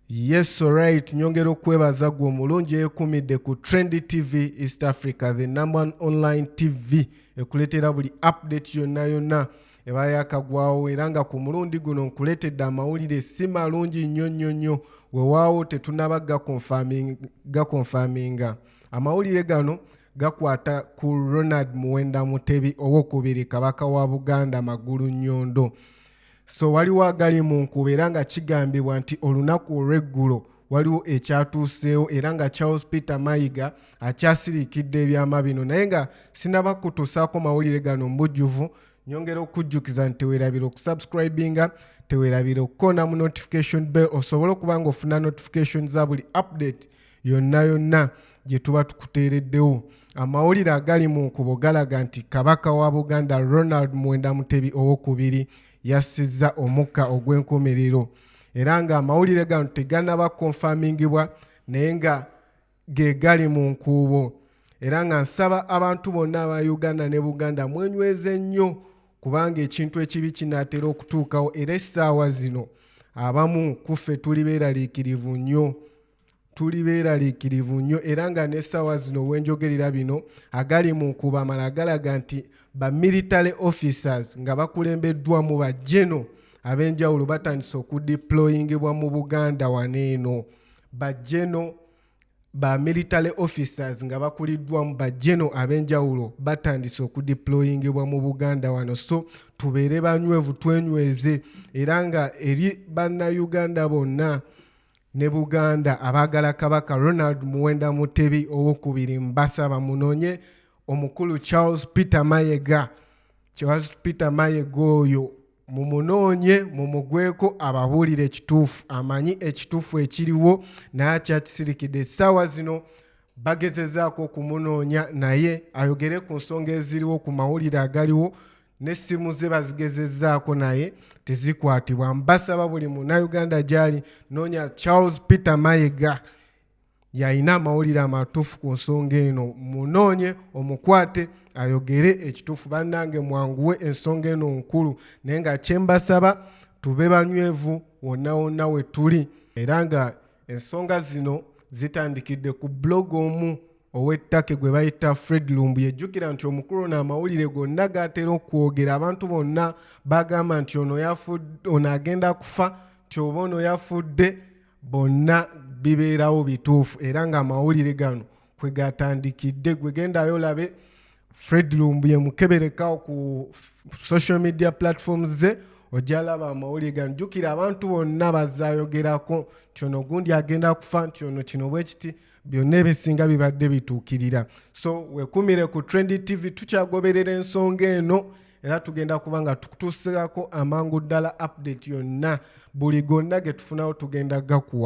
Yes, alright. Nyongera okwebaza gwe omulungi eyekumidde ku Trendy TV East Africa, the number one online TV ekuleetera buli update yonna eba yakagwawo, era nga ku mulundi guno nkuleetedde amawulire si malungi nnyo weewaawo tetunaba gakonfaminga. Amawulire gano gakwata ku Ronald Muwenda Mutebi owokubiri kabaka wa Buganda Magulu Nnyondo. So waliwo agali mu nkuba era nga kigambibwa nti olunaku olw'eggulo waliwo ekyatuuseewo era nga Charles Peter Mayiga akyasiriikidde ebyama bino, naye nga sinaba kutuusaako mawulire gano mbujjuvu. Nyongera okujjukiza nti teweerabira okusubscribinga, teweerabira okukoona mu notification bell osobole okuba nga ofuna notification za buli update yonna gye tuba tukuteereddewo. Amawulire agali mu nkuba galaga nti kabaka wa Buganda Ronald Muwenda Mutebi owokubiri yassizza omukka ogw'enkomerero, era nga amawulire gano teganaba konfamingibwa naye nga ge gali mu nkuubo. Era nga nsaba abantu bonna aba Uganda ne Buganda mwenyweze nnyo, kubanga ekintu ekibi kinaatera okutuukawo, era essaawa zino abamu kuffe tuli beeraliikirivu nnyo, era nga n'essaawa zino wenjogerera bino agali mu nkuba amala galaga nti ba military officers nga bakulembeddwa mu bajeno ab'enjawulo batandise okudeployingibwa mu Buganda waneeno. Ba military officers nga bakuliddwa mu bajeno ab'enjawulo batandise okudeployingibwa mu Buganda wano. So tubeere banywevu, twenyweze, era nga eri bannayuganda bonna ne Buganda abaagala kabaka Ronald Muwenda Mutebi owokubiri mbasaba munoonye omukulu Charles Peter Mayiga oyo mumunoonye, mumugweko ababuulire ekituufu, amanyi ekituufu ekiriwo naye akyakisirikidde. Essaawa zino bagezezaako okumunoonya naye ayogere ku nsonga eziriwo ku mawulire agaliwo, n'essimu ze bazigezezzaako naye tezikwatibwa. Mbasaba buli munnayuganda gy'ali, noonya Charles Peter Mayiga, yalina amawulire amatuufu ku nsonga eno. Munoonye, omukwate, ayogere ekituufu. Bannange mwanguwe, ensonga eno nkulu, naye nga kyembasaba tube banywevu wonna we tuli, era nga ensonga zino zitandikidde ku blog omu ow'ettake gwe bayita Fred Lumbu. Yejjukira nti omukulu n'amawulire gonna gatera okwogera, abantu bonna bagamba nti ono agenda kufa, nti oba ono yafudde, bonna bibeerawo bituufu, era nga amawulire gano kwe gatandikidde. Gwe gendayo olabe Fred Lumbu ye mukeberekawo ku social media platforms ze, ojja laba amawulire gano. Jjukira abantu bonna bazaayogerako nti ono gundi agenda kufa, nti ono kino bwe kiti, byonna ebisinga bibadde bituukirira. So wekumire ku Trendy TV, tukyagoberera ensonga eno era tugenda kuba nga tukutuusirako amangu ddala update yonna, buli gonna ge tufunawo tugenda gakuwa.